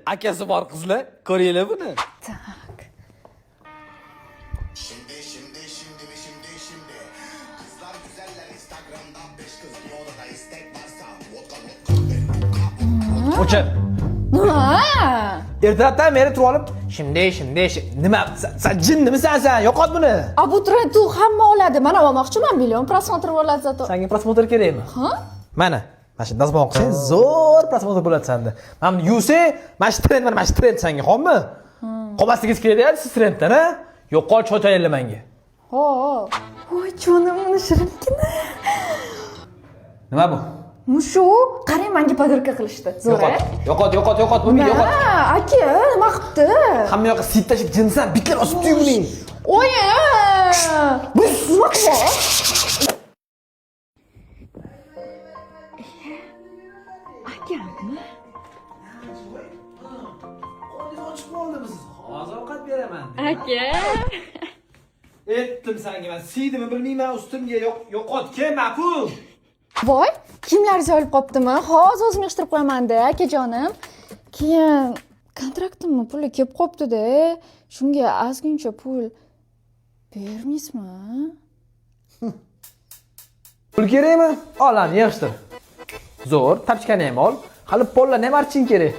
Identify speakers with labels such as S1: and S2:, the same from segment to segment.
S1: Akasi bor qizlar, ko'ringlar buni.
S2: Tak.
S3: Şimdi kızlar güzeller Instagram'da 5 kız bir odada istek varsa vodka
S1: O'cha.
S2: Nima?
S1: Ertalabdan beri turib olib, şimdi nima? Sen jinnimisan sen? Yo'qot buni.
S2: Abituriyent hamma oladi. Mana olmoqchiman, million prosmotr bo'ladi zato.
S1: Senga prosmotr kerakmi?
S2: Ha?
S1: Mana shu dazmol qilsang zo'r prosmotr bo'ladi senda. Mana buni yuvsang, mana shu trend senga, xo'pmi? Qolmasligingiz kerak-da, siz trenddan, ha? Yo'qol cho'taylar menga.
S2: Ho. Voy jonimni shirinkina.
S1: Nima bu?
S2: Mushu, qarang menga podirka qilishdi. Zo'r.
S1: Yo'qot, bu yo'qot.
S2: Aka, nima qilibdi?
S1: Hamma yoqqa sit tashib jinsan, bitlar osibdi buning.
S2: Oy! Nima qilib? Akami?
S1: Hozir ovqat beraman.
S2: Aka.
S1: Aytdim senga, men siydimi bilmayman, ustimga yo'qotga ma'qul.
S2: Voy, kiyimlaringizni olib qopdimi? Hozir o'zim yig'ishtirib qo'yaman-da, akajonim. Keyin kontraktimni puli kelib qopdi-da. Shunga ozgincha pul bermaysizmi?
S1: Pul kerakmi? Ol, ani yig'ishtir. Zo'r, tapchkani ham ol. Hali pollarni ham arching kerak.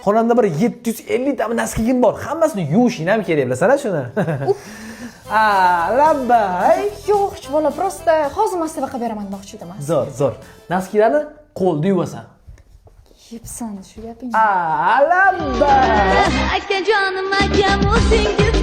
S1: Xonamda bir 750 ta naskigim bor. Hammasini yuvishing ham kerak, bilasana shuni. Labbay.
S2: Yo'q, bola, prosta hozir maslab beraman demoqchi edim.
S1: Zo'r. Naskilarni qo'lda yuvasan.
S2: Yepsan shu gaping.
S1: Labbay.
S4: Aka jonim, akam o'zingiz